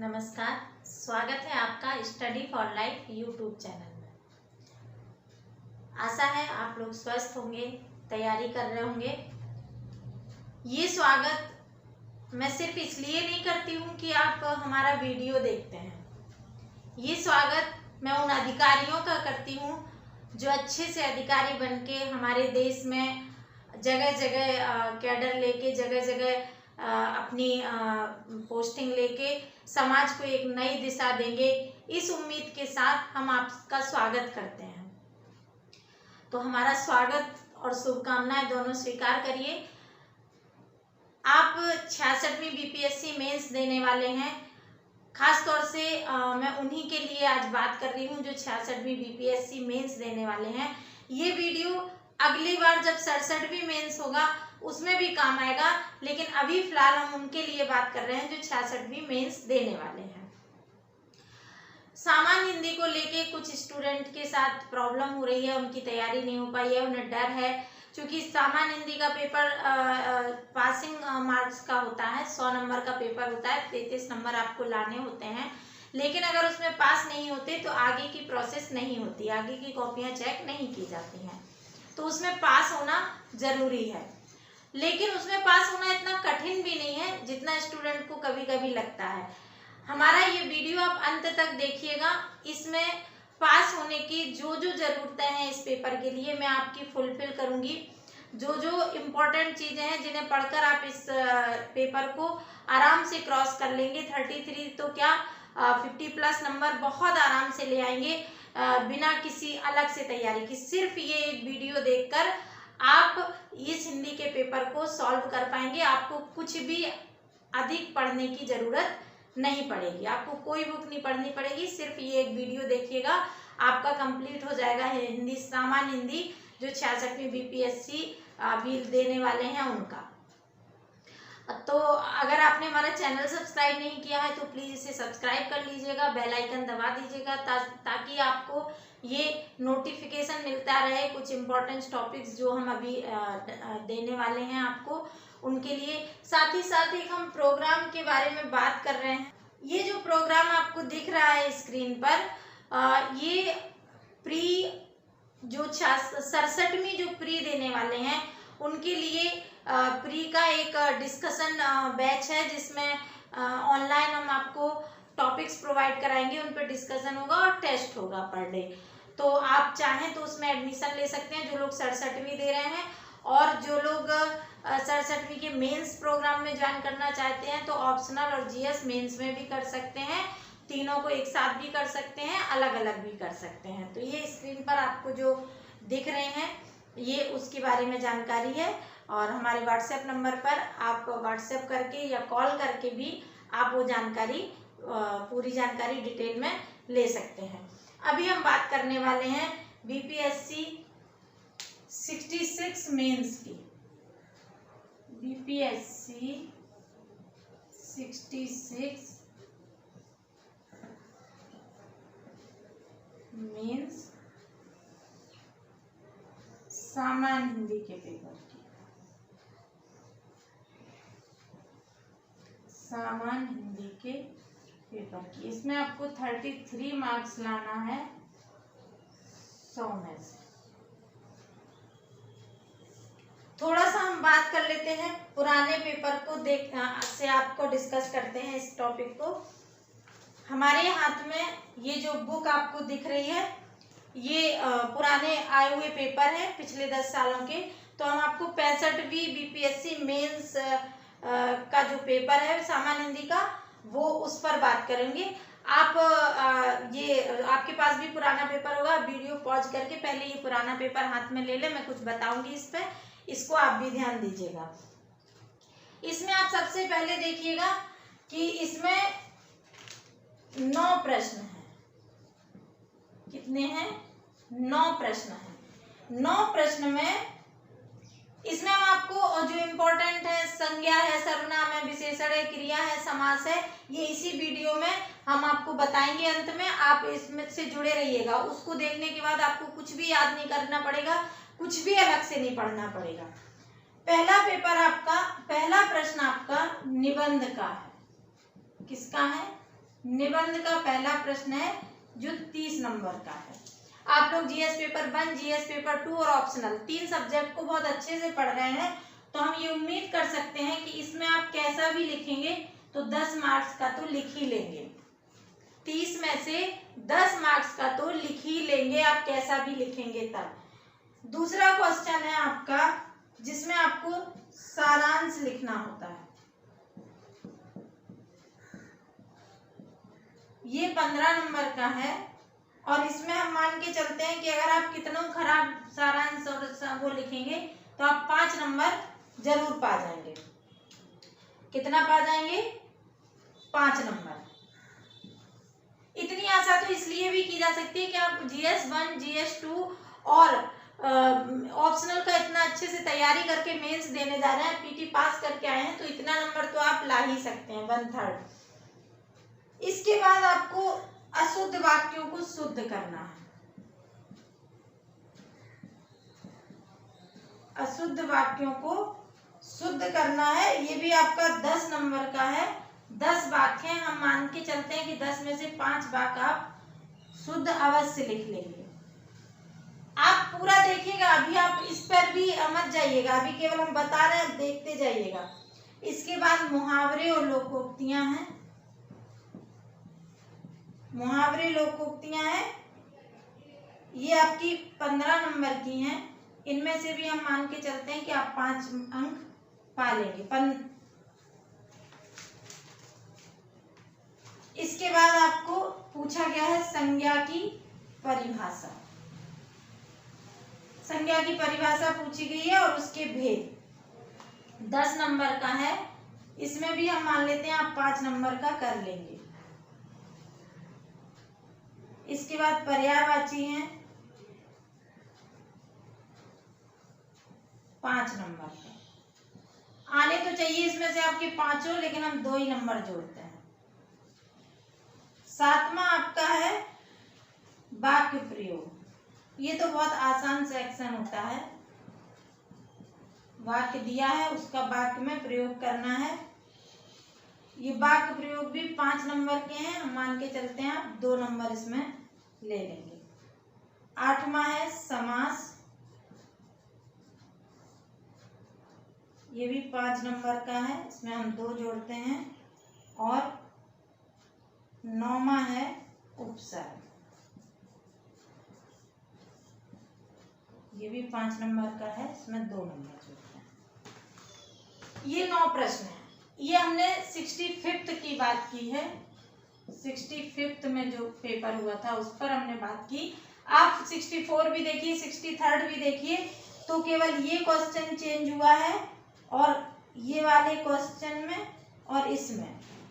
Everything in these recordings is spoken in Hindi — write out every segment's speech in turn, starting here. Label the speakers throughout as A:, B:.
A: नमस्कार, स्वागत है आपका study for life YouTube channel में। आशा है आप लोग स्वस्थ होंगे, तैयारी कर रहे होंगे। ये स्वागत मैं सिर्फ इसलिए नहीं करती हूँ कि आप हमारा वीडियो देखते हैं। ये स्वागत मैं उन अधिकारियों का करती हूँ जो अच्छे से अधिकारी बनके हमारे देश में जगह जगह कैडर लेके जगह जगह अपनी पोस्टिंग लेके समाज को एक नई दिशा देंगे। इस उम्मीद के साथ हम आपका स्वागत करते हैं। तो हमारा स्वागत और शुभकामनाएं दोनों स्वीकार करिए। आप 66वीं बीपीएससी मेंस देने वाले हैं। खास तौर से मैं उन्हीं के लिए आज बात कर रही हूँ जो 66वीं बीपीएससी मेंस देने वाले हैं। ये वीडियो अगली बार जब 67वीं मेंस होगा उसमें भी काम आएगा, लेकिन अभी फिलहाल हम उनके लिए बात कर रहे हैं जो 66वीं मेंस देने वाले हैं। सामान्य हिंदी को लेके कुछ स्टूडेंट के साथ प्रॉब्लम हो रही है, उनकी तैयारी नहीं हो पाई है, उन्हें डर है। क्योंकि सामान्य हिंदी का पेपर पासिंग मार्क्स का होता है, 100 नंबर का पेपर होता है, 33 नंबर आपको लाने होते हैं। लेकिन अगर उसमें पास नहीं होते तो आगे की प्रोसेस नहीं होती, आगे की कॉपियां चेक नहीं की जाती हैं। तो उसमें पास होना जरूरी है, लेकिन उसमें पास होना इतना कठिन भी नहीं है जितना स्टूडेंट को कभी कभी लगता है। हमारा ये वीडियो आप अंत तक देखिएगा। इसमें पास होने की जो जो ज़रूरतें हैं इस पेपर के लिए मैं आपकी फुलफिल करूंगी। जो जो इम्पोर्टेंट चीज़ें हैं जिन्हें पढ़कर आप इस पेपर को आराम से क्रॉस कर लेंगे। 33 तो क्या 50+ नंबर बहुत आराम से ले आएंगे बिना किसी अलग से तैयारी की। सिर्फ ये एक वीडियो देखकर आप इस हिंदी के पेपर को सॉल्व कर पाएंगे। आपको कुछ भी अधिक पढ़ने की ज़रूरत नहीं पड़ेगी, आपको कोई बुक नहीं पढ़नी पड़ेगी। सिर्फ ये एक वीडियो देखिएगा, आपका कंप्लीट हो जाएगा हिंदी, सामान्य हिंदी जो 66वीं बीपीएससी भी देने वाले हैं उनका। तो अगर आपने हमारा चैनल सब्सक्राइब नहीं किया है तो प्लीज़ इसे सब्सक्राइब कर लीजिएगा, बेल आइकन दबा दीजिएगा ताकि आपको ये नोटिफिकेशन मिलता रहे। कुछ इम्पोर्टेंट टॉपिक्स जो हम अभी देने वाले हैं आपको, उनके लिए। साथ ही साथ एक हम प्रोग्राम के बारे में बात कर रहे हैं। ये जो प्रोग्राम आपको दिख रहा है स्क्रीन पर, ये प्री जो 67वीं जो प्री देने वाले हैं उनके लिए प्री का एक डिस्कशन बैच है जिसमें ऑनलाइन हम आपको टॉपिक्स प्रोवाइड कराएंगे, उन पर डिस्कशन होगा और टेस्ट होगा पर डे। तो आप चाहें तो उसमें एडमिशन ले सकते हैं जो लोग 67वीं दे रहे हैं, और जो लोग 67वीं के मेंस प्रोग्राम में ज्वाइन करना चाहते हैं तो ऑप्शनल और जीएस मेंस में भी कर सकते हैं। तीनों को एक साथ भी कर सकते हैं, अलग अलग भी कर सकते हैं। तो ये स्क्रीन पर आपको जो दिख रहे हैं ये उसके बारे में जानकारी है, और हमारे व्हाट्सएप नंबर पर आप व्हाट्सएप करके या कॉल करके भी आप वो जानकारी, पूरी जानकारी डिटेल में ले सकते हैं। अभी हम बात करने वाले हैं बीपीएससी 66 मेंस की। बीपीएससी 66 मेंस सामान्य हिंदी के पेपर की, सामान्य हिंदी के पेपर की। इसमें आपको 33 मार्क्स लाना है 100 में से। थोड़ा सा हम बात कर लेते हैं पुराने पेपर को से आपको डिस्कस करते हैं इस टॉपिक को। हमारे हाथ में ये जो बुक आपको दिख रही है ये पुराने आए हुए पेपर हैं पिछले 10 सालों के। तो हम आपको 65वीं बीपीएससी मेंस का जो पेपर है सामान्य हिंदी का, वो उस पर बात करेंगे। आप ये आपके पास भी पुराना पेपर होगा, वीडियो पॉज करके पहले ये पुराना पेपर हाथ में ले ले, मैं कुछ बताऊंगी इस पे, इसको आप भी ध्यान दीजिएगा। इसमें आप सबसे पहले देखिएगा कि इसमें 9 प्रश्न हैं। कितने हैं? 9 प्रश्न हैं। 9 प्रश्न में इसमें हम आपको जो इम्पोर्टेंट है, संज्ञा है, सर्वनाम है, विशेषण है, क्रिया है, समास है, ये इसी वीडियो में हम आपको बताएंगे अंत में। आप इसमें से जुड़े रहिएगा। उसको देखने के बाद आपको कुछ भी याद नहीं करना पड़ेगा, कुछ भी अलग से नहीं पढ़ना पड़ेगा। पहला पेपर आपका, पहला प्रश्न आपका निबंध का है। किसका है? निबंध का पहला प्रश्न है जो 30 नंबर का है। आप लोग जीएस पेपर 1, जीएस पेपर 2 और ऑप्शनल 3 सब्जेक्ट को बहुत अच्छे से पढ़ रहे हैं, तो हम ये उम्मीद कर सकते हैं कि इसमें आप कैसा भी लिखेंगे तो 10 मार्क्स का तो लिख ही लेंगे। 30 में से 10 मार्क्स का तो लिख ही लेंगे, आप कैसा भी लिखेंगे तब। दूसरा क्वेश्चन है आपका जिसमें आपको सारांश लिखना होता है। ये 15 नंबर का है और इसमें हम मान के चलते हैं कि अगर आप कितना खराब सारांश और वो लिखेंगे तो आप 5 नंबर जरूर पा जाएंगे। कितना पा जाएंगे? 5 नंबर। इतनी आशा तो इसलिए भी की जा सकती है कि आप GS1, GS2 और ऑप्शनल का इतना अच्छे से तैयारी करके मेंस देने जा रहे हैं, पीटी पास करके आए हैं, तो इतना नंबर तो आप ला ही सकते हैं, 1/3। इसके बाद आपको अशुद्ध वाक्यों को शुद्ध करना है। अशुद्ध वाक्यों को शुद्ध करना है, ये भी आपका 10 नंबर का है। 10 वाक्य हैं, हम मान के चलते हैं कि 10 में से 5 वाक्य आप शुद्ध अवश्य लिख लेंगे। आप पूरा देखिएगा, अभी आप इस पर भी मत जाइएगा, अभी केवल हम बता रहे हैं, देखते जाइएगा। इसके बाद मुहावरे और लोकोक्तियां हैं। मुहावरे लोकोक्तियां हैं, ये आपकी 15 नंबर की हैं। इनमें से भी हम मान के चलते हैं कि आप 5 अंक पा लेंगे। इसके बाद आपको पूछा गया है संज्ञा की परिभाषा। संज्ञा की परिभाषा पूछी गई है और उसके भेद 10 नंबर का है। इसमें भी हम मान लेते हैं आप 5 नंबर का कर लेंगे। इसके बाद पर्यायवाची हैं 5 नंबर का। आने तो चाहिए इसमें से आपके 5, लेकिन हम 2 ही नंबर जोड़ते हैं। 7वां आपका है वाक्य प्रयोग। ये तो बहुत आसान सेक्शन होता है। वाक्य दिया है, उसका वाक्य में प्रयोग करना है। ये वाक्य प्रयोग भी 5 नंबर के हैं, हम मान के चलते हैं आप 2 नंबर इसमें ले लेंगे। 8वां है समास। ये भी 5 नंबर का है, इसमें हम 2 जोड़ते हैं। और 9वां है उपसर्ग। ये भी 5 नंबर का है, इसमें 2 नंबर जोड़ते हैं। ये 9 प्रश्न है। ये हमने 65th की बात की है। 65th में जो पेपर हुआ था उस पर हमने बात की। आप 64 भी देखिए, 63rd भी देखिए, तो केवल ये क्वेश्चन चेंज हुआ है और ये वाले क्वेश्चन में और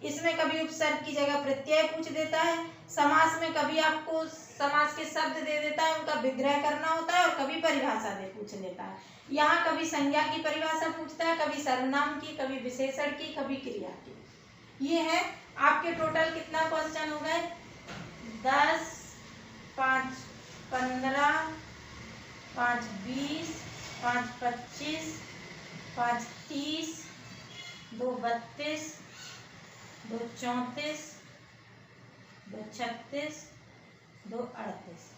A: इसमें कभी उपसर्ग की जगह प्रत्यय पूछ देता है। समास में कभी आपको समास के शब्द दे देता है, उनका विग्रह करना होता है, और कभी परिभाषा दे पूछ लेता है। यहाँ कभी संज्ञा की परिभाषा पूछता है, कभी सर्वनाम की, कभी विशेषण की, कभी क्रिया की। ये है आपके टोटल कितना क्वेश्चन हो गए? 10, 5, 15, 5, 20, 5, 25, 5, 30, 2, 32, 2, 34, 2, 36, 2, 38।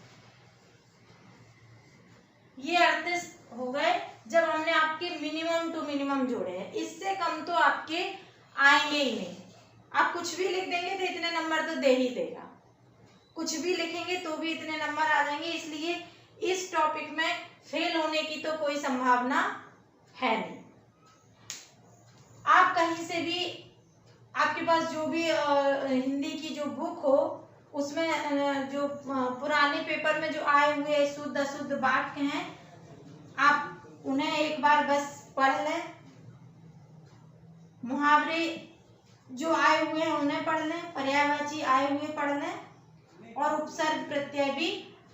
A: ये 38 हो गए जब हमने आपके मिनिमम टू मिनिमम जोड़े हैं। इससे कम तो आपके आएंगे ही नहीं। आप कुछ भी लिख देंगे तो इतने नंबर तो दे ही देगा, कुछ भी लिखेंगे तो भी इतने नंबर आ जाएंगे। इसलिए इस टॉपिक में फेल होने की तो कोई संभावना है नहीं। आप कहीं से भी, आपके पास जो भी हिंदी की जो बुक हो उसमें जो पुराने पेपर में जो आए हुए शुद्ध अशुद्ध वाक्य हैं, आप उन्हें एक बार बस पढ़ लें। मुहावरे जो आए हुए हैं उन्हें पढ़ लें, पर्यायवाची आए हुए पढ़ लें, और उपसर्ग प्रत्यय भी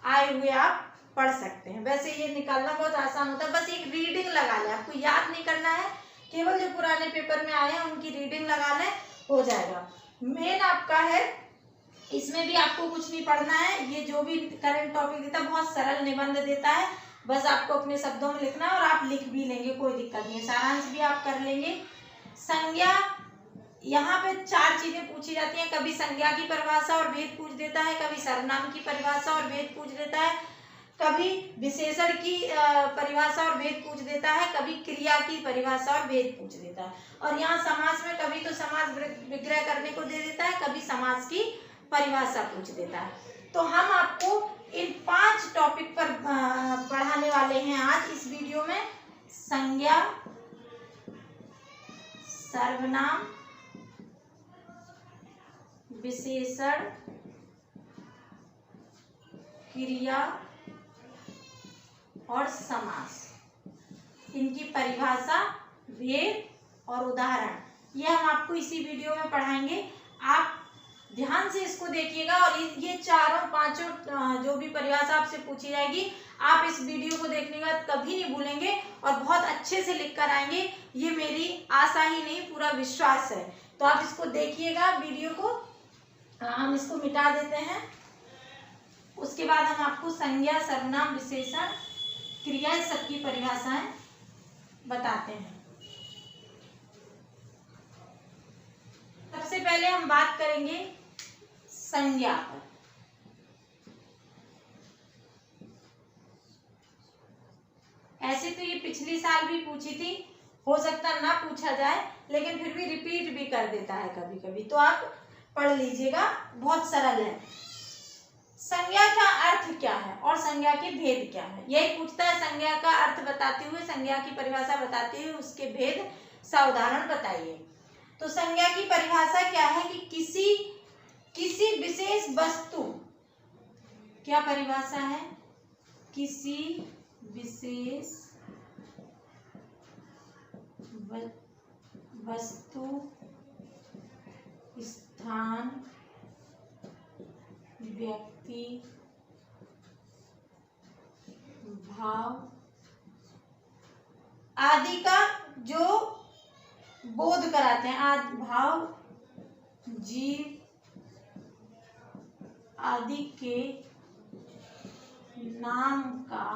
A: आए हुए आप पढ़ सकते हैं। वैसे ये निकालना बहुत आसान होता है, बस एक रीडिंग लगा लें। आपको याद नहीं करना है, केवल जो पुराने पेपर में आए हैं उनकी रीडिंग लगा लें, हो जाएगा। मेन आपका है, इसमें भी आपको कुछ नहीं पढ़ना है। ये जो भी करंट टॉपिक देता है बहुत सरल निबंध देता है, बस आपको अपने शब्दों में लिखना है और आप लिख भी लेंगे, कोई दिक्कत नहीं है। सारांश भी आप कर लेंगे। संज्ञा यहाँ पे 4 चीजें पूछी जाती हैं। कभी संज्ञा की परिभाषा और भेद पूछ देता है, कभी सर्वनाम की परिभाषा और भेद पूछ देता है, कभी विशेषण की परिभाषा और भेद पूछ देता है, कभी क्रिया की परिभाषा और भेद पूछ देता है। और यहाँ समास में कभी तो समास विग्रह करने को दे देता है, कभी समास की परिभाषा पूछ देता है। तो हम आपको इन 5 टॉपिक पर पढ़ाने वाले हैं आज इस वीडियो में। संज्ञा, सर्वनाम, विशेषण, क्रिया और समास, इनकी परिभाषा, भेद और उदाहरण, ये हम आपको इसी वीडियो में पढ़ाएंगे। आप ध्यान से इसको देखिएगा और ये चारों पांचों जो भी परिभाषा आपसे पूछी जाएगी, आप इस वीडियो को देखने के बाद कभी नहीं भूलेंगे और बहुत अच्छे से लिख कर आएंगे। ये मेरी आशा ही नहीं, पूरा विश्वास है। तो आप इसको देखिएगा वीडियो को। हम इसको मिटा देते हैं। उसके बाद हम आपको संज्ञा, सर्वनाम, विशेषण, क्रिया, सबकी परिभाषाएं बताते हैं। सबसे पहले हम बात करेंगे संज्ञा पर। ऐसे तो ये पिछली साल भी पूछी थी, हो सकता ना पूछा जाए, लेकिन फिर भी रिपीट भी कर देता है कभी कभी, तो आप पढ़ लीजिएगा, बहुत सरल है। संज्ञा का अर्थ क्या है और संज्ञा के भेद क्या है, यही पूछता है। संज्ञा का अर्थ बताते हुए, संज्ञा की परिभाषा बताते हुए उसके भेद साउदाहरण बताइए। तो संज्ञा की परिभाषा क्या है कि किसी विशेष वस्तु, क्या परिभाषा है? किसी विशेष वस्तु, स्थान, व्यक्ति, भाव आदि का जो बोध कराते हैं, भाव, जीव आदि के नाम का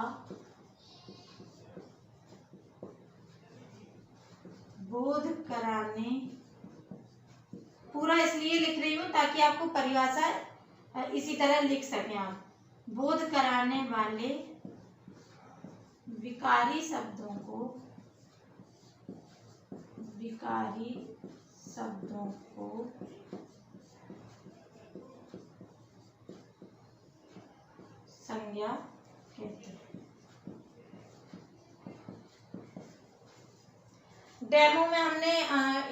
A: बोध कराने, पूरा इसलिए लिख रही हूं ताकि आपको परिभाषा इसी तरह लिख सकें आप। बोध कराने वाले विकारी शब्दों को संज्ञा कहते हैं। डेमो में हमने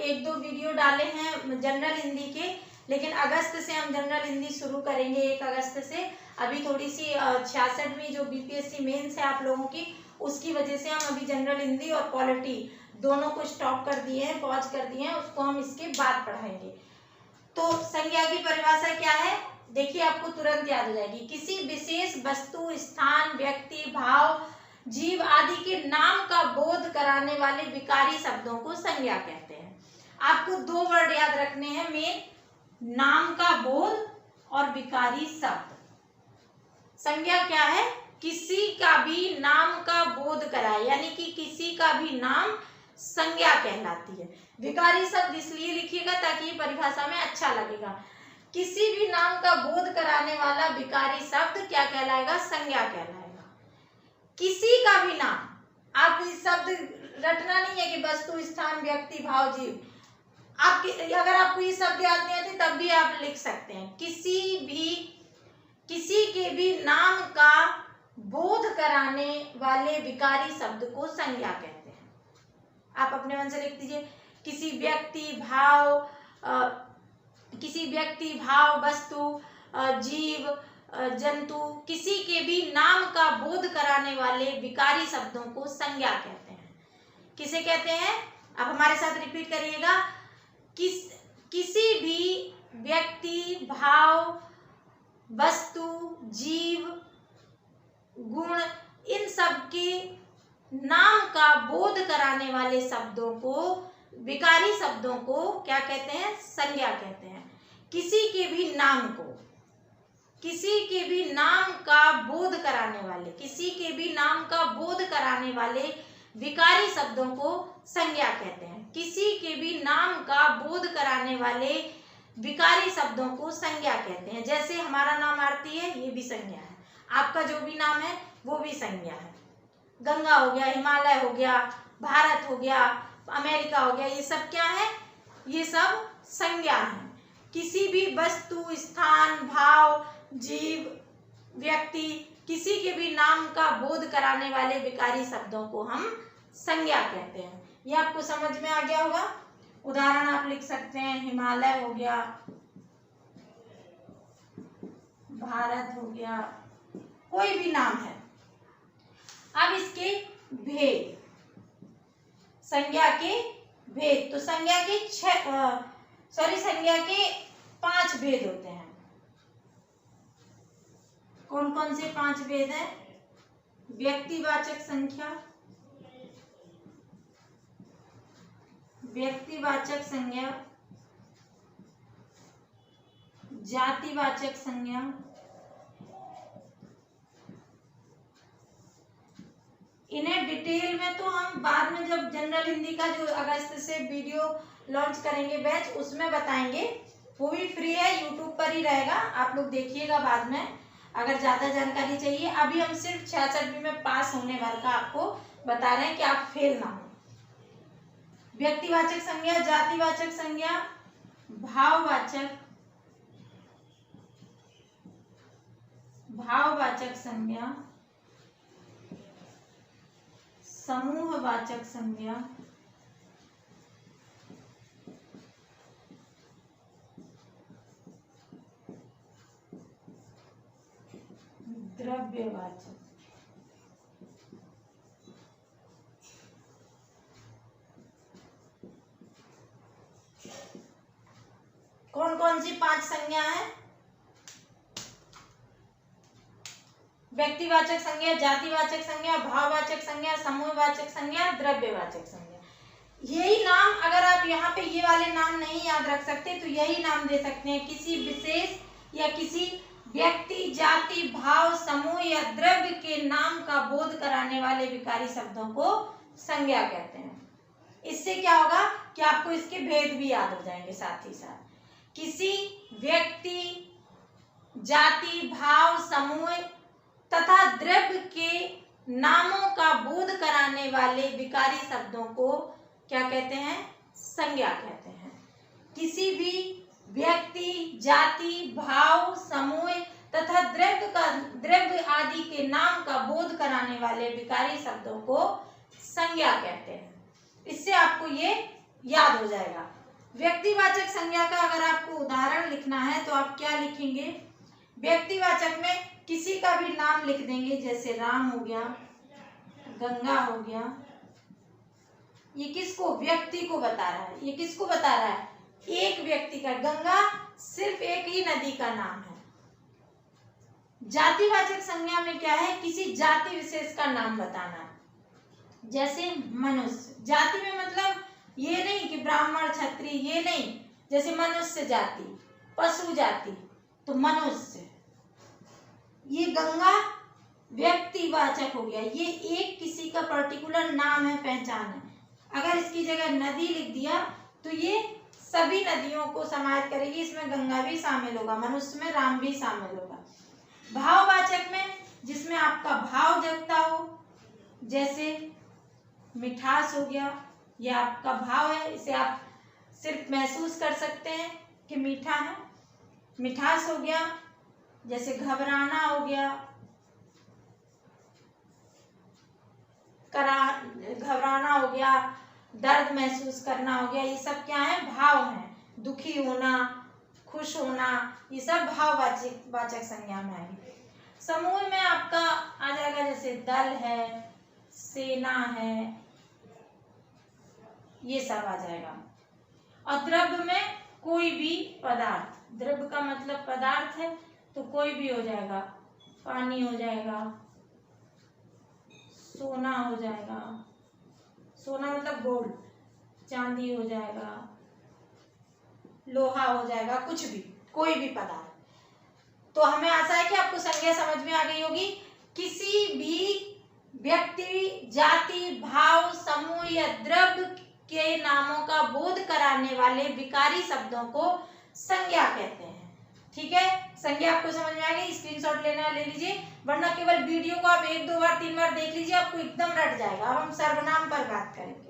A: 1-2 वीडियो डाले हैं जनरल हिंदी के, लेकिन अगस्त से हम जनरल हिंदी शुरू करेंगे, 1 अगस्त से। अभी थोड़ी सी 66वीं जो बीपीएससी मेंस है आप लोगों की, उसकी वजह से हम अभी जनरल हिंदी और पॉलिटी दोनों को स्टॉप कर दिए हैं, पॉज कर दिए हैं, उसको हम इसके बाद पढ़ाएंगे। तो संज्ञा की परिभाषा क्या है, देखिए आपको तुरंत याद हो जाएगी। किसी विशेष वस्तु, स्थान, व्यक्ति, भाव, जीव आदि के नाम का बोध कराने वाले विकारी शब्दों को संज्ञा कहते हैं। आपको 2 वर्ड याद रखने हैं मेन, नाम का बोध और विकारी शब्द। संज्ञा क्या है? किसी का भी नाम का बोध कराए, यानी कि किसी का भी नाम संज्ञा कहलाती है। विकारी शब्द इसलिए लिखिएगा ताकि ये परिभाषा में अच्छा लगेगा। किसी भी नाम का बोध कराने वाला विकारी शब्द क्या कहलाएगा? संज्ञा कहलाएगा। किसी का भी नाम, आप इस शब्द रटना नहीं है कि वस्तु, स्थान, व्यक्ति, भाव, जीव। अगर आपको ये शब्द याद नहीं आते तब भी आप लिख सकते हैं। किसी के भी नाम का बोध कराने वाले विकारी शब्द को संज्ञा कहते हैं। आप अपने मन से लिख दीजिए। किसी व्यक्ति, भाव, वस्तु, जीव, जंतु, किसी के भी नाम का बोध कराने वाले विकारी शब्दों को संज्ञा कहते हैं। किसे कहते हैं? आप हमारे साथ रिपीट करिएगा। किसी भी व्यक्ति, भाव, वस्तु, जीव, गुण, इन सब के नाम का बोध कराने वाले शब्दों को, विकारी शब्दों को क्या कहते हैं? संज्ञा कहते हैं। किसी के भी नाम को, किसी के भी नाम का बोध कराने वाले, किसी के भी नाम का बोध कराने वाले विकारी शब्दों को संज्ञा कहते हैं। किसी के भी नाम का बोध कराने वाले विकारी शब्दों को संज्ञा कहते हैं। जैसे हमारा नाम आरती है, ये भी संज्ञा है। आपका जो भी नाम है वो भी संज्ञा है। गंगा हो गया, हिमालय हो गया, भारत हो गया, अमेरिका हो गया, ये सब क्या है? ये सब संज्ञा है। किसी भी वस्तु, स्थान, भाव, जीव, व्यक्ति, किसी के भी नाम का बोध कराने वाले विकारी शब्दों को हम संज्ञा कहते हैं। ये आपको समझ में आ गया होगा। उदाहरण आप लिख सकते हैं, हिमालय हो गया, भारत हो गया, कोई भी नाम है। अब इसके भेद, संज्ञा के भेद, तो संज्ञा के संज्ञा के 5 भेद होते हैं। कौन कौन से 5 भेद हैं? व्यक्तिवाचक संख्या, व्यक्तिवाचक संज्ञा, जातिवाचक संज्ञा, इन्हें डिटेल में तो हम बाद में जब जनरल हिंदी का जो अगस्त से वीडियो लॉन्च करेंगे बैच, उसमें बताएंगे। वो भी फ्री है, यूट्यूब पर ही रहेगा, आप लोग देखिएगा बाद में अगर ज़्यादा जानकारी चाहिए। अभी हम सिर्फ 66 में पास होने भर का आपको बता रहे हैं कि आप फेल ना हो। व्यक्तिवाचक संज्ञा, जातिवाचक संज्ञा, भाववाचक संज्ञा, समूहवाचक संज्ञा, द्रव्यवाचक। कौन कौन सी 5 संज्ञा है? व्यक्तिवाचक संज्ञा, जातिवाचक संज्ञा, भाववाचक संज्ञा, समूहवाचक संज्ञा, द्रव्यवाचक संज्ञा। यही नाम अगर आप यहाँ पे ये वाले नाम नहीं याद रख सकते तो यही नाम दे सकते हैं। किसी विशेष या किसी व्यक्ति, जाति, भाव, समूह या द्रव्य के नाम का बोध कराने वाले विकारी शब्दों को संज्ञा कहते हैं। इससे क्या होगा कि आपको इसके भेद भी याद हो जाएंगे। साथ ही साथ किसी व्यक्ति, जाति, भाव, समूह तथा द्रव्य के नामों का बोध कराने वाले विकारी शब्दों को क्या कहते हैं? संज्ञा कहते हैं। किसी भी व्यक्ति, जाति, भाव, समूह तथा द्रव्य आदि के नाम का बोध कराने वाले विकारी शब्दों को संज्ञा कहते हैं। इससे आपको ये याद हो जाएगा। व्यक्तिवाचक संज्ञा का अगर आपको उदाहरण लिखना है तो आप क्या लिखेंगे? व्यक्तिवाचक में किसी का भी नाम लिख देंगे, जैसे राम हो गया, गंगा हो गया। ये किसको? व्यक्ति को बता रहा है। ये किसको बता रहा है? एक व्यक्ति का। गंगा सिर्फ एक ही नदी का नाम है। जातिवाचक संज्ञा में क्या है? किसी जाति विशेष का नाम बताना, जैसे मनुष्य। जाति में मतलब ये नहीं कि ब्राह्मण, क्षत्रिय, ये नहीं। जैसे मनुष्य जाति, पशु जाति, तो मनुष्य। ये गंगा व्यक्तिवाचक हो गया। ये एक किसी का पर्टिकुलर नाम है, पहचान है। अगर इसकी जगह नदी लिख दिया तो ये सभी नदियों को समाहित करेगी। इसमें गंगा भी शामिल होगा, मनुष्य में राम भी शामिल होगा। भाववाचक में जिसमें आपका भाव जगता हो, जैसे मिठास हो गया, यह आपका भाव है, इसे आप सिर्फ महसूस कर सकते हैं कि मीठा है। मिठास हो गया, जैसे घबराना हो गया, घबराना हो गया, दर्द महसूस करना हो गया। ये सब क्या है? भाव है। दुखी होना, खुश होना, ये सब भाववाचक संज्ञा में आएगी। समूह में आपका आ जाएगा, जैसे दल है, सेना है, ये सब आ जाएगा। और द्रव्य में कोई भी पदार्थ, द्रव्य का मतलब पदार्थ है, तो कोई भी हो जाएगा। पानी हो जाएगा, सोना हो जाएगा, सोना मतलब गोल्ड, चांदी हो जाएगा, लोहा हो जाएगा, कुछ भी, कोई भी पदार्थ। तो हमें आशा है कि आपको संज्ञा समझ में आ गई होगी। किसी भी व्यक्ति, जाति, भाव, समूह या द्रव्य के नामों का बोध कराने वाले विकारी शब्दों को संज्ञा कहते हैं। ठीक है, संज्ञा आपको समझ में आ गई, स्क्रीनशॉट लेना ले लीजिए, वरना केवल वीडियो को आप 1 2 बार 3 बार देख लीजिए, आपको एकदम रट जाएगा। अब हम सर्वनाम पर बात करेंगे।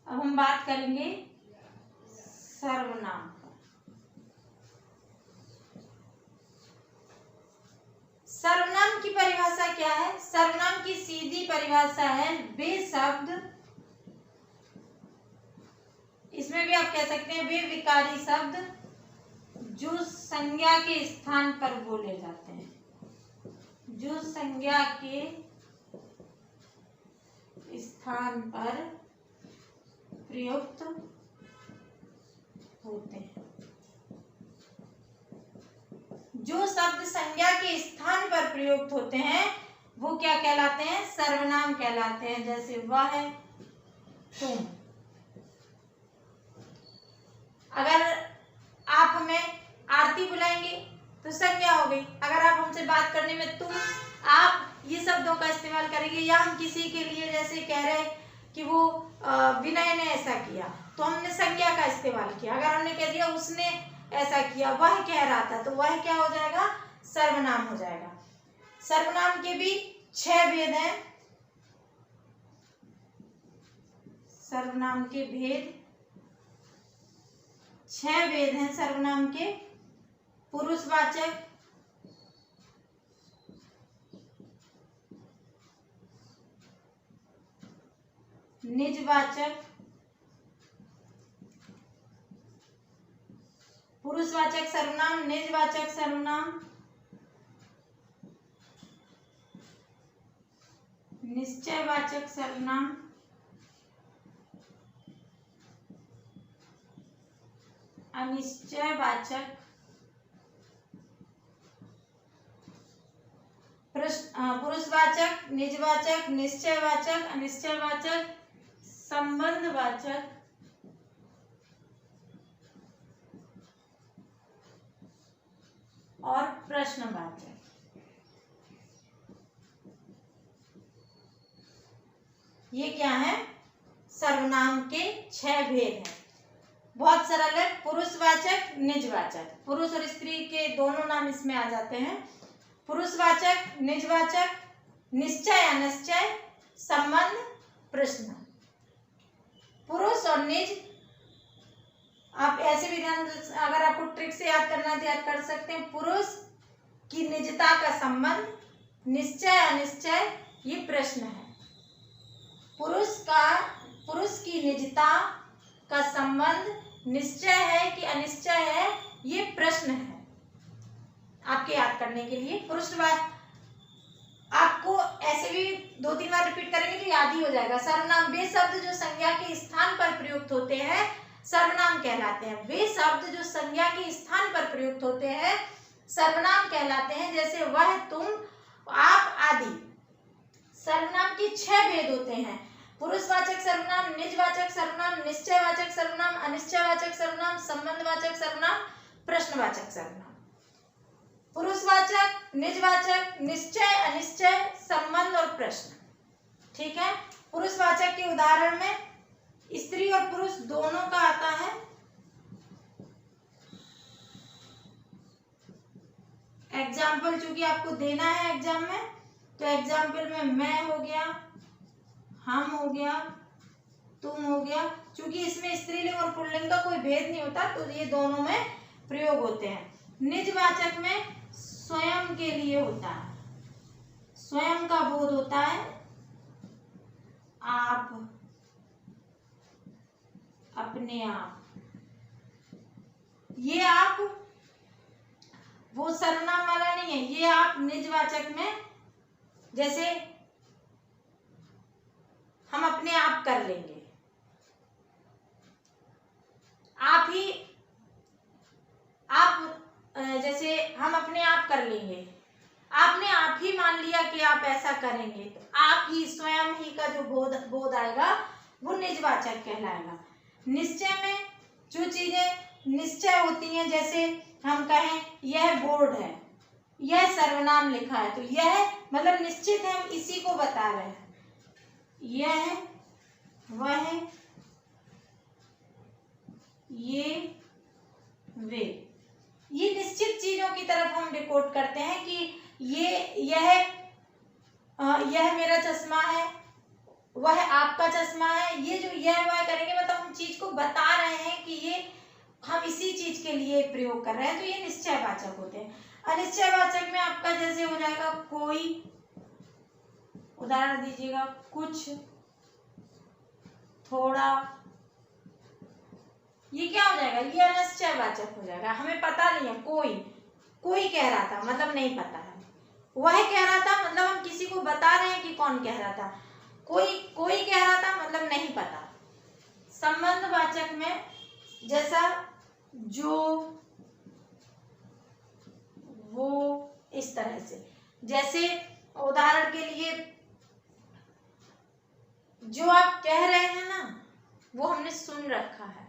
A: अब हम बात करेंगे सर्वनाम। सर्वनाम की परिभाषा क्या है? सर्वनाम की सीधी परिभाषा है वे शब्द, इसमें भी आप कह सकते हैं वे विकारी शब्द जो संज्ञा के स्थान पर बोले जाते हैं, जो संज्ञा के स्थान पर प्रयुक्त होते हैं। जो शब्द संज्ञा के स्थान पर प्रयुक्त होते हैं वो क्या कहलाते हैं? सर्वनाम कहलाते हैं। जैसे वह, तुम। अगर आप हमें आरती बुलाएंगे तो संज्ञा हो गई। अगर आप हमसे बात करने में तुम, आप ये शब्दों का इस्तेमाल करेंगे, या हम किसी के लिए जैसे कह रहे कि वो विनय ने ऐसा किया तो हमने संज्ञा का इस्तेमाल किया। अगर हमने कह दिया उसने ऐसा किया, वह कह रहा था, तो वह क्या हो जाएगा? सर्वनाम हो जाएगा। सर्वनाम के भी 6 भेद हैं। सर्वनाम के भेद 6 भेद हैं सर्वनाम के। पुरुषवाचक, निजवाचक, पुरुषवाचक सर्वनाम, निजवाचक सर्वनाम, निश्चयवाचक सर्वनाम, अनिश्चयवाचक, पुरुषवाचक, निजवाचक, निश्चयवाचक, अनिश्चयवाचक, संबंधवाचक, और प्रश्नवाचक। ये क्या है? सर्वनाम के 6 भेद हैं। बहुत सरल है। पुरुषवाचक, निजवाचक, पुरुष और स्त्री के दोनों नाम इसमें आ जाते हैं। पुरुषवाचक, निजवाचक, निश्चय, अनिश्चय, संबंध, प्रश्न। पुरुष और निज, आप ऐसे भी ध्यान, अगर आपको ट्रिक से याद करना है तो याद कर सकते हैं। पुरुष की निजता का संबंध, निश्चय, अनिश्चय, ये प्रश्न है। पुरुष की निजता का संबंध निश्चय है कि अनिश्चय है, ये प्रश्न है आपके याद करने के लिए। पुरुषवाचक आपको ऐसे भी 2-3 बार रिपीट करेंगे तो याद ही हो जाएगा। सर्वनाम, वे शब्द जो संज्ञा के स्थान पर प्रयुक्त होते हैं सर्वनाम कहलाते हैं। वे शब्द जो संज्ञा के स्थान पर प्रयुक्त होते हैं सर्वनाम कहलाते हैं। जैसे वह, तुम, आप आदि। सर्वनाम के 6 भेद होते हैं। पुरुषवाचक सर्वनाम, निजवाचक सर्वनाम, निश्चयवाचक सर्वनाम, अनिश्चयवाचक सर्वनाम, संबंधवाचक सर्वनाम, प्रश्नवाचक सर्वनाम। पुरुषवाचक, निजवाचक, निश्चय, अनिश्चय, संबंध और प्रश्न। ठीक है। पुरुषवाचक के उदाहरण में स्त्री और पुरुष दोनों का आता है। एग्जाम्पल चूंकि आपको देना है एग्जाम में, तो एग्जाम्पल में मैं हो गया, हम हो गया, तुम हो गया। चूंकि इसमें स्त्रीलिंग और पुल्लिंग का कोई भेद नहीं होता तो ये दोनों में प्रयोग होते हैं। निजवाचक में स्वयं के लिए होता है, स्वयं का बोध होता है। आप, अपने आप, ये आप वो सर्वनाम वाला नहीं है। ये आप निजवाचक में, जैसे हम अपने आप कर लेंगे, आप ही, आप, जैसे हम अपने आप कर लेंगे, आपने आप ही मान लिया कि आप ऐसा करेंगे तो आप ही स्वयं ही का जो बोध आएगा वो निजवाचक कहलाएगा। निश्चय में जो चीजें निश्चय होती हैं, जैसे हम कहें यह बोर्ड है, यह सर्वनाम लिखा है, तो यह मतलब निश्चित है, हम इसी को बता रहे हैं। यह, वह, ये, वे, ये निश्चित चीजों की तरफ हम रिकॉर्ड करते हैं कि यह मेरा चश्मा है, वह आपका चश्मा है। ये जो यह वह करेंगे मतलब हम चीज को बता रहे हैं कि ये हम इसी चीज के लिए प्रयोग कर रहे हैं, तो ये निश्चयवाचक होते हैं। अनिश्चयवाचक में आपका जैसे हो जाएगा कोई, उदाहरण दीजिएगा कुछ, थोड़ा, ये क्या हो जाएगा, ये अनिश्चयवाचक हो जाएगा। हमें पता नहीं है, कोई कह रहा था मतलब नहीं पता है, वह कह रहा था मतलब हम किसी को बता रहे हैं कि कौन कह रहा था, कोई कह रहा था मतलब नहीं पता। संबंधवाचक में जैसा जो, वो, इस तरह से, जैसे उदाहरण के लिए जो आप कह रहे हैं ना वो हमने सुन रखा है,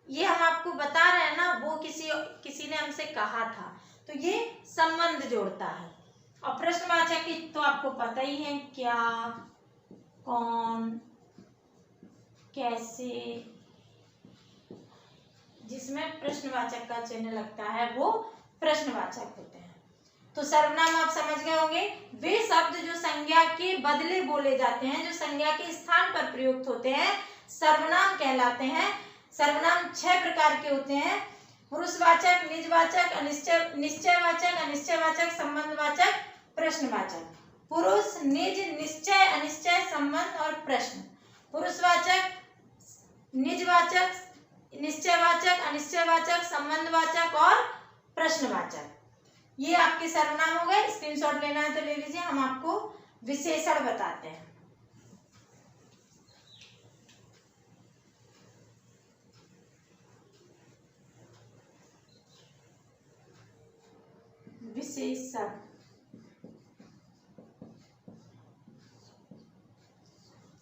A: ये हम आपको बता रहे हैं ना वो किसी ने हमसे कहा था, तो ये संबंध जोड़ता है। और प्रश्नवाचक की तो आपको पता ही है, क्या, कौन, कैसे, जिसमें प्रश्नवाचक का चिन्ह लगता है वो प्रश्नवाचक होते हैं। तो सर्वनाम आप समझ गए होंगे, वे शब्द जो संज्ञा के बदले बोले जाते हैं, जो संज्ञा के स्थान पर प्रयुक्त होते हैं, सर्वनाम कहलाते हैं। सर्वनाम 6 प्रकार के होते हैं, पुरुषवाचक, निजवाचक, निश्चयवाचक, अनिश्चयवाचक, संबंधवाचक, प्रश्नवाचक। पुरुष, निज, निश्चय, अनिश्चय, संबंध और प्रश्न। पुरुषवाचक, निजवाचक, निश्चयवाचक, अनिश्चयवाचक, संबंधवाचक और प्रश्नवाचक। ये आपके सर्वनाम हो गए। स्क्रीनशॉट लेना है तो ले लीजिए। हम आपको विशेषण बताते हैं। विशेषण,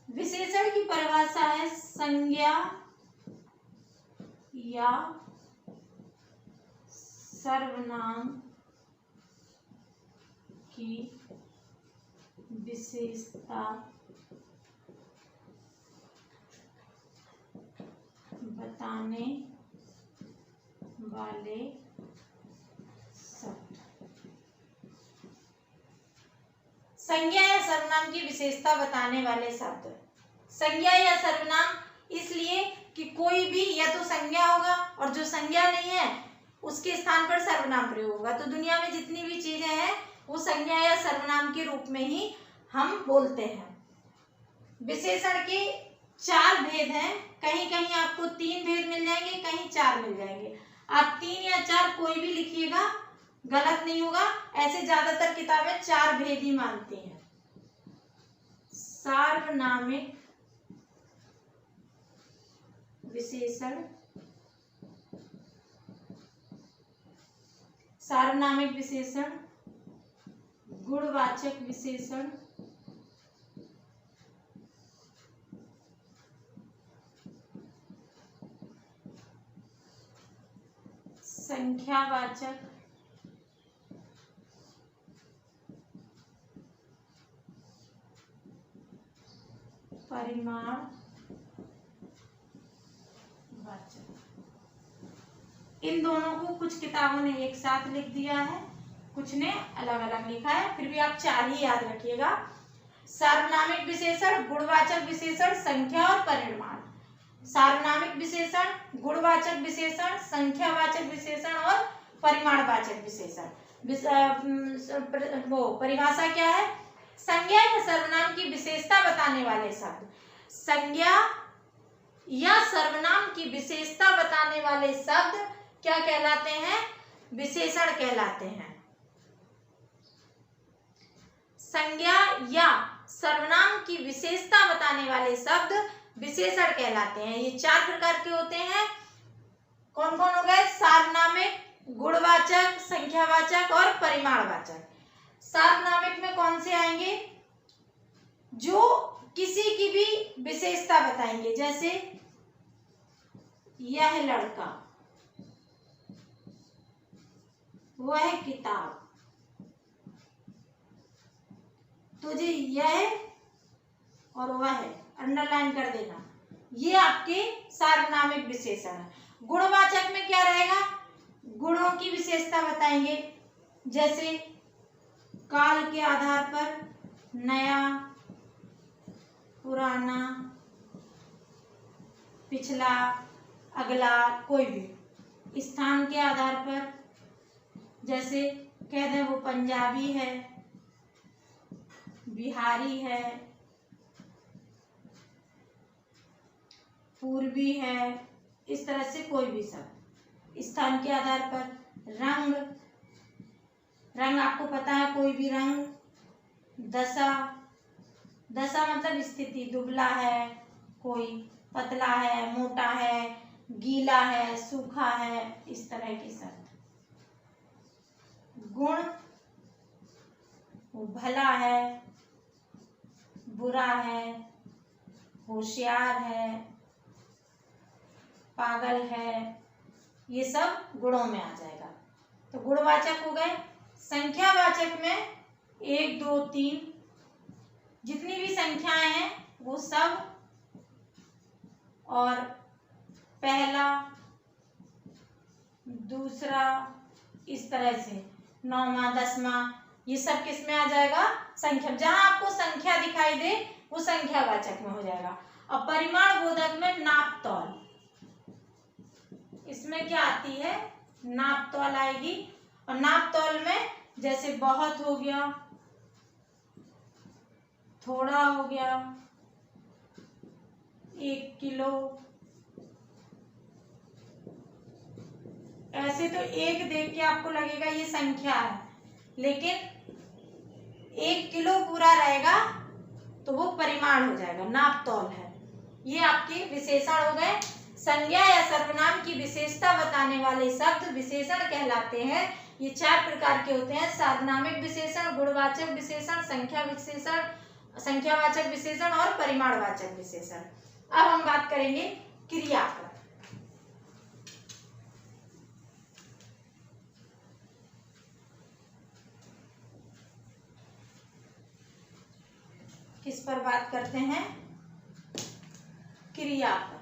A: विशेषण की परिभाषा है संज्ञा या सर्वनाम की विशेषता बताने वाले शब्द। संज्ञा या सर्वनाम की विशेषता बताने वाले शब्द। संज्ञा या सर्वनाम इसलिए कि कोई भी या तो संज्ञा होगा और जो संज्ञा नहीं है उसके स्थान पर सर्वनाम प्रयोग होगा। तो दुनिया में जितनी भी चीजें हैं वो संज्ञा या सर्वनाम के रूप में ही हम बोलते हैं। विशेषण के 4 भेद हैं। कहीं कहीं आपको 3 भेद मिल जाएंगे, कहीं 4 मिल जाएंगे। आप 3 या 4 कोई भी लिखिएगा, गलत नहीं होगा। ऐसे ज्यादातर किताबें 4 भेद ही मानती हैं। सार्वनामिक विशेषण, सार्वनामिक विशेषण, गुणवाचक विशेषण, संख्यावाचक, परिमाण वाचक। इन दोनों को कुछ किताबों ने एक साथ लिख दिया है, कुछ ने अलग अलग लिखा है, फिर भी आप 4 ही याद रखिएगा। सार्वनामिक विशेषण, गुणवाचक विशेषण, संख्या और परिमाण। सार्वनामिक विशेषण, गुणवाचक विशेषण, संख्यावाचक विशेषण और परिमाणवाचक विशेषण। वो परिभाषा क्या है? संज्ञा या सर्वनाम की विशेषता बताने वाले शब्द। संज्ञा या सर्वनाम की विशेषता बताने वाले शब्द क्या कहलाते हैं? विशेषण कहलाते हैं। संज्ञा या सर्वनाम की विशेषता बताने वाले शब्द विशेषण कहलाते हैं। ये 4 प्रकार के होते हैं। कौन कौन हो गए? सार्वनामिक, गुणवाचक, संख्यावाचक और परिमाणवाचक। सार्वनामिक में कौन से आएंगे? जो किसी की भी विशेषता बताएंगे, जैसे यह लड़का, वह किताब, तुझे यह और वह अंडरलाइन कर देना, ये आपके सार्वनामिक विशेषण है। गुणवाचक में क्या रहेगा? गुणों की विशेषता बताएंगे, जैसे काल के आधार पर नया, पुराना, पिछला, अगला, कोई भी। स्थान के आधार पर, जैसे कह दें वो पंजाबी है, बिहारी है, पूर्वी है, इस तरह से कोई भी शब्द। स्थान के आधार पर रंग, रंग आपको पता है, कोई भी रंग। दशा, दशा मतलब स्थिति, दुबला है कोई, पतला है, मोटा है, गीला है, सूखा है, इस तरह के शब्द। गुण, वो भला है, बुरा है, होशियार है, पागल है, ये सब गुणों में आ जाएगा। तो गुणवाचक हो गए। संख्यावाचक में 1, 2, 3 जितनी भी संख्याएं हैं वो सब, और पहला, दूसरा, इस तरह से 9वां, 10वां, ये सब किस में आ जाएगा? संख्या। जहां आपको संख्या दिखाई दे वो संख्यावाचक में हो जाएगा। अब परिमाण बोधक में नाप तौल, इसमें क्या आती है? नाप तौल आएगी। और नाप तौल में जैसे बहुत हो गया, थोड़ा हो गया, 1 किलो, ऐसे तो एक देख के आपको लगेगा ये संख्या है, लेकिन 1 किलो पूरा रहेगा तो वो परिमाण हो जाएगा, नाप तौल है। ये आपके विशेषण हो गए। संज्ञा या सर्वनाम की विशेषता बताने वाले शब्द विशेषण कहलाते हैं। ये 4 प्रकार के होते हैं: सार्वनामिक विशेषण, गुणवाचक विशेषण, संख्या विशेषण, संख्यावाचक विशेषण और परिमाणवाचक विशेषण। अब हम बात करेंगे क्रिया पर। किस पर बात करते हैं? क्रिया पर।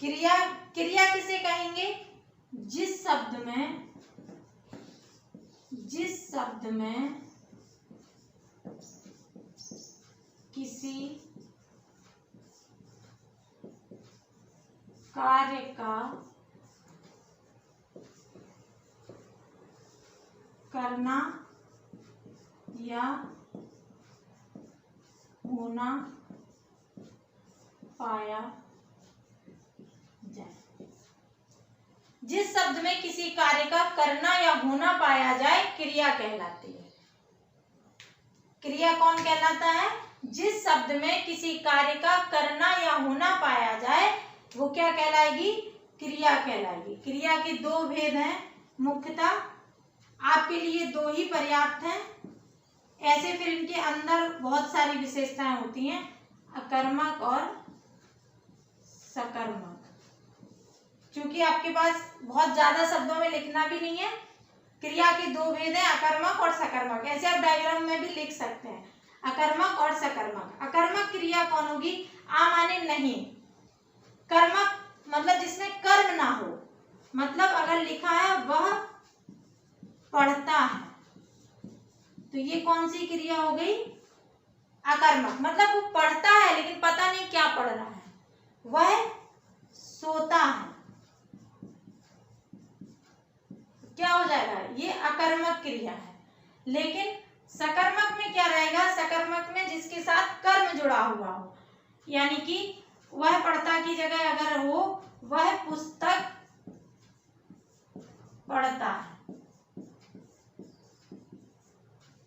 A: क्रिया, क्रिया किसे कहेंगे? जिस शब्द में किसी कार्य का करना या होना पाया जाए। जिस शब्द में किसी कार्य का करना या होना पाया जाए क्रिया कहलाती है। क्रिया कौन कहलाता है? जिस शब्द में किसी कार्य का करना या होना पाया जाए वो क्या कहलाएगी? क्रिया कहलाएगी। क्रिया के 2 भेद हैं मुख्यतः, आपके लिए 2 ही पर्याप्त हैं। ऐसे फिर इनके अंदर बहुत सारी विशेषताएं होती हैं, अकर्मक और सकर्मक। क्योंकि आपके पास बहुत ज्यादा शब्दों में लिखना भी नहीं है, क्रिया के 2 भेद हैं, अकर्मक और सकर्मक। ऐसे आप डायग्राम में भी लिख सकते हैं, अकर्मक और सकर्मक। अकर्मक क्रिया कौन होगी? आ माने नहीं, कर्मक मतलब जिसमें कर्म ना हो, मतलब अगर लिखा है वह पढ़ता है तो ये कौन सी क्रिया हो गई? अकर्मक। मतलब वो पढ़ता है लेकिन पता नहीं क्या पढ़ रहा है। वह सोता है, क्या हो जाएगा? ये अकर्मक क्रिया है। लेकिन सकर्मक में क्या रहेगा? सकर्मक में जिसके साथ कर्म जुड़ा हुआ हो, यानी कि वह पढ़ता की जगह अगर हो वह पुस्तक पढ़ता है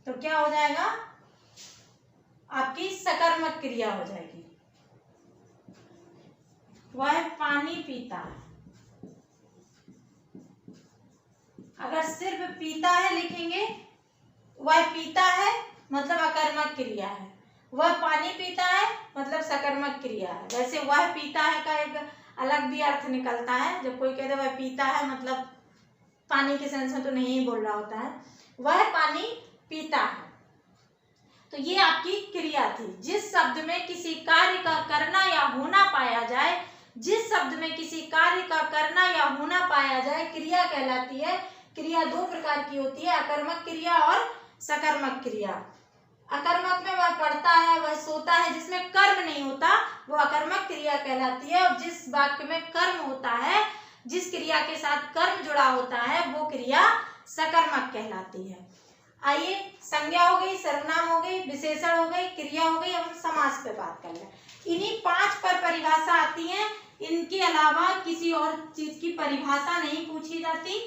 A: तो क्या हो जाएगा? आपकी सकर्मक क्रिया हो जाएगी। वह पानी पीता है, अगर सिर्फ पीता है लिखेंगे, वह पीता है मतलब अकर्मक क्रिया है। वह पानी पीता है मतलब सकर्मक क्रिया है। वैसे वह पीता है का एक अलग भी अर्थ निकलता है। जब कोई कहते वह पीता है मतलब पानी के सेंस में तो नहीं बोल रहा होता है, वह पानी पीता है। तो ये आपकी क्रिया थी। जिस शब्द में किसी कार्य का करना या होना पाया जाए, जिस शब्द में किसी कार्य का करना या होना पाया जाए, क्रिया कहलाती है। क्रिया दो प्रकार की होती है, अकर्मक क्रिया और सकर्मक क्रिया। अकर्मक में वह पढ़ता है, वह सोता है, जिसमें कर्म नहीं होता, वो अकर्मक क्रिया कहलाती है। और जिस वाक्य में कर्म होता है, जिस क्रिया के साथ कर्म जुड़ा होता है, वो क्रिया सकर्मक कहलाती है। आइए, संज्ञा हो गई, सर्वनाम हो गई, विशेषण हो गई, क्रिया हो गई। अब हम समास पे बात कर लें। इन्हीं 5 पर परिभाषा आती है। इनके अलावा किसी और चीज की परिभाषा नहीं पूछी जाती।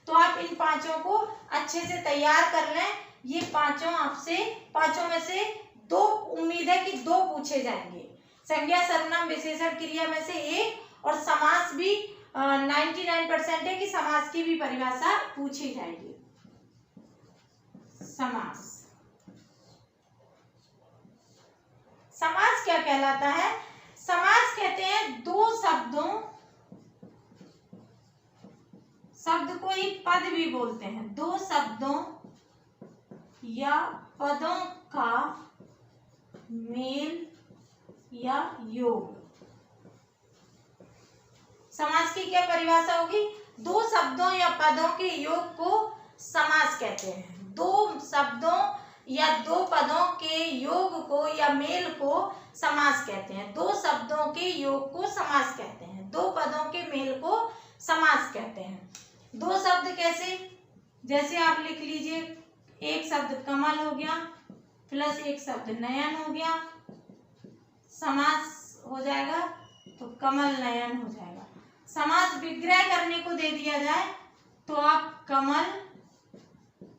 A: तो आप इन 5 को अच्छे से तैयार कर लें। ये 5 आपसे, 5 में से 2 उम्मीद है कि 2 पूछे जाएंगे। संज्ञा, सर्वनाम, विशेषण, क्रिया में से 1, और समास भी 99% है कि समास की भी परिभाषा पूछी जाएगी। समास, समास क्या कहलाता है? समास कहते हैं 2 शब्दों, शब्द को ही पद भी बोलते हैं, 2 शब्दों या पदों का मेल या योग। समास की क्या परिभाषा होगी? 2 शब्दों या पदों के योग को समास कहते हैं। 2 शब्दों या 2 पदों के योग को या मेल को समास कहते हैं। 2 शब्दों के योग को समास कहते हैं। 2 पदों के मेल को समास कहते हैं। 2 शब्द कैसे? जैसे आप लिख लीजिए, एक शब्द कमल हो गया प्लस एक शब्द नयन हो गया, समास हो जाएगा, तो कमल नयन हो जाएगा। समास विग्रह करने को दे दिया जाए तो आप कमल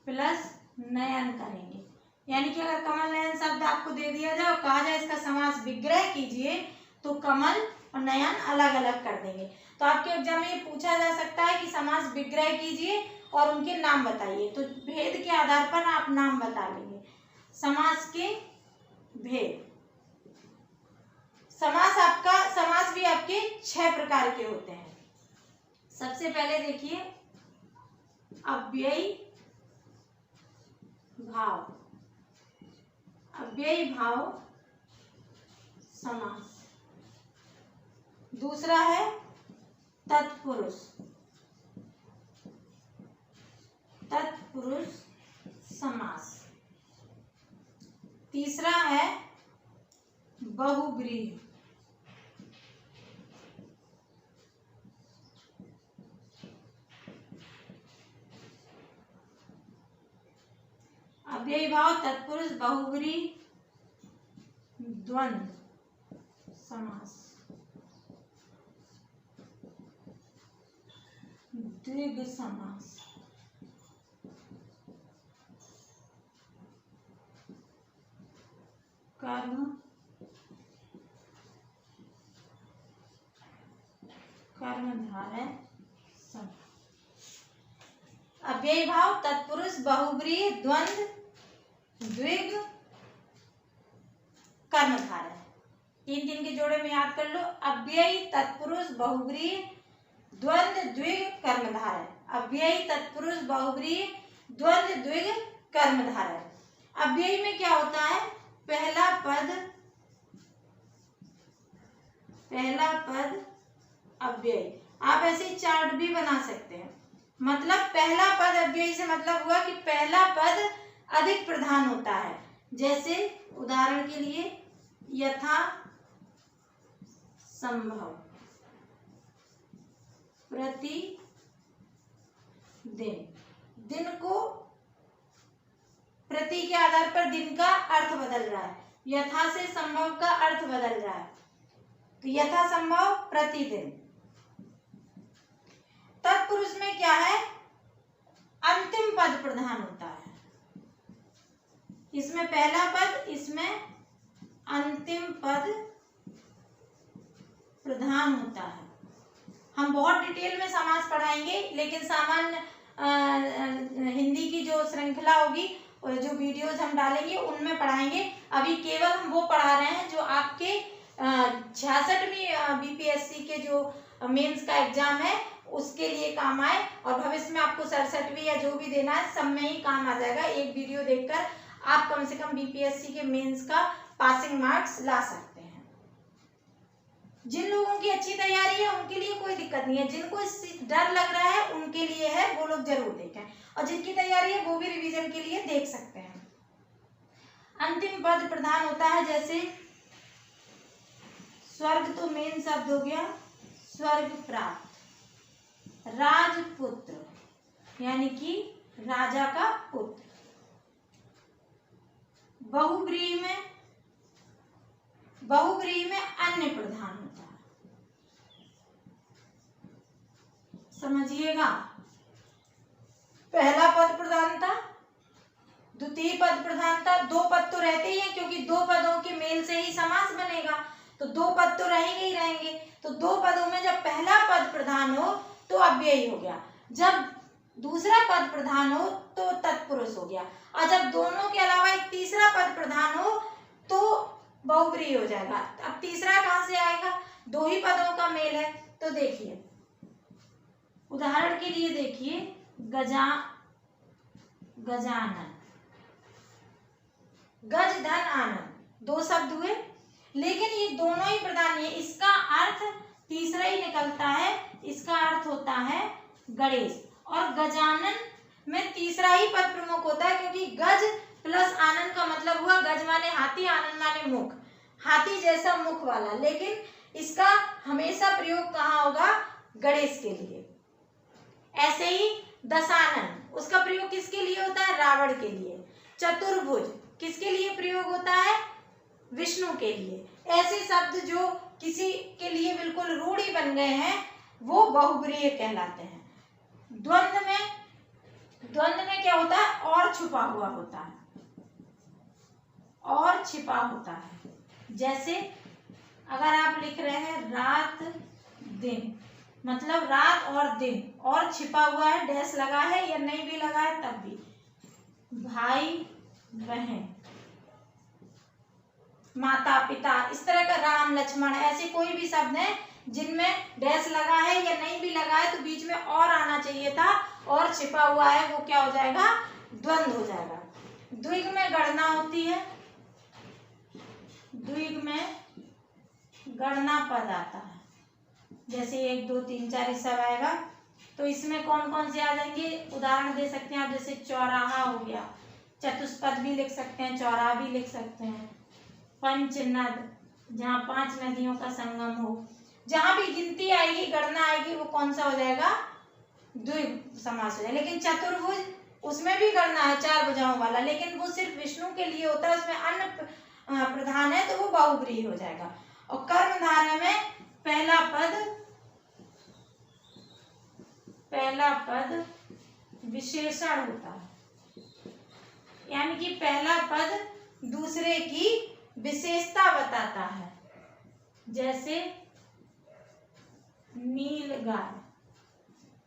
A: प्लस नयन करेंगे। यानी कि अगर कमल नयन शब्द आपको दे दिया जाए और कहा जाए इसका समास विग्रह कीजिए, तो कमल और नयन अलग अलग कर देंगे। तो आपके एग्जाम में ये पूछा जा सकता है कि समास विग्रह कीजिए और उनके नाम बताइए। तो भेद के आधार पर आप नाम बता लेंगे। समास के भेद। समास भी आपके 6 प्रकार के होते हैं। सबसे पहले देखिए, अव्ययी भाव, अव्ययी भाव समास। दूसरा है तत्पुरुष, तत्पुरुष समास। तीसरा है बहुब्रीहि, अव्ययी भाव, तत्पुरुष, बहुब्रीहि, द्वंद्व समास, द्विग समास, कर्म कर्मधारय समास। अव्ययी भाव, तत्पुरुष, बहुब्रीहि, द्वंद्व, द्विग, कर्मधारय। 3 के जोड़े में याद कर लो। अव्ययी, तत्पुरुष, बहुब्रीहि, द्वंद्व, द्विग, कर्मधारय। अव्ययी, तत्पुरुष, बहुब्रीहि, द्वंद्व, द्विग, कर्मधारय। अव्ययी में क्या होता है? पहला पद अव्ययी। आप ऐसे चार्ट भी बना सकते हैं। मतलब पहला पद अव्ययी से मतलब हुआ कि पहला पद अधिक प्रधान होता है। जैसे उदाहरण के लिए, यथा संभव, प्रतिदिन। दिन को प्रति के आधार पर दिन का अर्थ बदल रहा है। यथा से संभव का अर्थ बदल रहा है, तो यथा संभव प्रतिदिन। तत्पुरुष में क्या है? अंतिम पद प्रधान होता है। इसमें पहला पद, इसमें अंतिम पद प्रधान होता है। हम बहुत डिटेल में समास पढ़ाएंगे, लेकिन सामान्य हिंदी की जो श्रृंखला होगी और जो वीडियोज हम डालेंगे उनमें पढ़ाएंगे। अभी केवल हम वो पढ़ा रहे हैं जो आपके 66वीं बीपीएससी के जो मेंस का एग्जाम है उसके लिए काम आए, और भविष्य में आपको 67वीं या जो भी देना है सब में ही काम आ जाएगा। एक वीडियो देखकर आप कम से कम बीपीएससी के मेंस का पासिंग मार्क्स ला सकते हैं। जिन लोगों की अच्छी तैयारी है उनके लिए कोई दिक्कत नहीं है, जिनको डर लग रहा है उनके लिए है, वो लोग जरूर देखें, और जिनकी तैयारी है वो भी रिवीजन के लिए देख सकते हैं। अंतिम पद प्रधान होता है, जैसे स्वर्ग तो मेन शब्द हो गया, स्वर्ग प्राप्त, राजपुत्र यानी कि राजा का पुत्र, बहुव्रीहि में अन्य प्रधान होता है। समझिएगा, पहला पद प्रधान था, द्वितीय पद प्रधान था, दो पद तो रहते ही हैं क्योंकि दो पदों के मेल से ही समास बनेगा, तो दो पद तो रहेंगे ही रहेंगे। तो दो पदों में जब पहला पद प्रधान हो तो अव्ययी हो गया, जब दूसरा पद प्रधान हो तो तत्पुरुष हो गया, और जब दोनों के अलावा एक तीसरा पद प्रधान हो तो बहुव्रीहि हो जाएगा। अब तीसरा कहाँ से आएगा, दो ही पदों का मेल है। तो देखिए उदाहरण के लिए देखिए, गजानन, गज धन आनंद, दो शब्द हुए, लेकिन ये दोनों ही प्रधान है, इसका अर्थ तीसरा ही निकलता है, इसका अर्थ होता है गणेश, और गजानन में तीसरा ही पद प्रमुख होता है क्योंकि गज प्लस आनंद का मतलब हुआ, गज माने हाथी, आनंद माने मुख, हाथी जैसा मुख वाला, लेकिन इसका हमेशा प्रयोग कहाँ होगा, गणेश के लिए। ऐसे ही दशानन, उसका प्रयोग किसके लिए होता है, रावण के लिए। चतुर्भुज किसके लिए प्रयोग होता है, विष्णु के लिए। ऐसे शब्द जो किसी के लिए बिल्कुल रूढ़ी बन गए हैं वो बहुव्रीहि कहलाते हैं। द्वंद्व में क्या होता है, और छुपा हुआ होता है, और छिपा होता है। जैसे अगर आप लिख रहे हैं रात दिन, मतलब रात और दिन, और छिपा हुआ है, डैश लगा है या नहीं भी लगा है तब भी। भाई बहन, माता पिता, इस तरह का, राम लक्ष्मण, ऐसे कोई भी शब्द है जिनमें डैश लगा है या नहीं भी लगा है तो बीच में और आना चाहिए था, और छिपा हुआ है, वो क्या हो जाएगा, द्वंद्व हो जाएगा। द्विग में गणना होती है, द्विग में गणना पद आता है, जैसे 1 2 3 4 ये सब आएगा। तो इसमें कौन कौन से आ जाएंगे, उदाहरण दे सकते हैं आप, जैसे चौराहा हो गया, चतुष्पद भी लिख सकते हैं, चौराहा भी लिख सकते हैं। पंचनद, जहाँ 5 नदियों का संगम हो, जहाँ भी गिनती आएगी, गणना आएगी, वो कौन सा हो जाएगा, द्विगु समास हो जाएगा। लेकिन चतुर्भुज, उसमें भी गणना है, 4 भुजाओं वाला, लेकिन वो सिर्फ विष्णु के लिए होता है, उसमें अन्य प्रधान है तो वो बहुव्रीहि हो जाएगा। और कर्मधारय में पहला पद विशेषण होता है, यानी कि पहला पद दूसरे की विशेषता बताता है। जैसे नील गाय,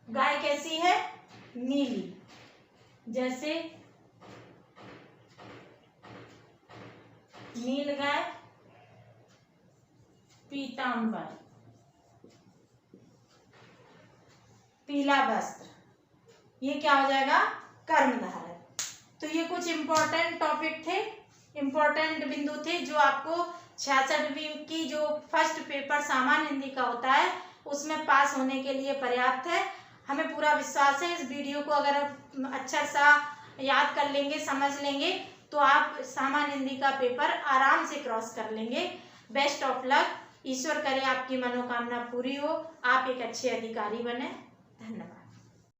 A: गाय कैसी है, नीली। जैसे नील गाय, पीतांबर, पीला वस्त्र, ये क्या हो जाएगा, कर्मधारय। तो ये कुछ इंपॉर्टेंट टॉपिक थे, इंपॉर्टेंट बिंदु थे जो आपको 66वीं की जो फर्स्ट पेपर सामान्य हिंदी का होता है उसमें पास होने के लिए पर्याप्त है। हमें पूरा विश्वास है इस वीडियो को अगर आप अच्छा सा याद कर लेंगे, समझ लेंगे, तो आप सामान्य हिंदी का पेपर आराम से क्रॉस कर लेंगे। बेस्ट ऑफ लक, ईश्वर करे आपकी मनोकामना पूरी हो, आप एक अच्छे अधिकारी बने। धन्यवाद।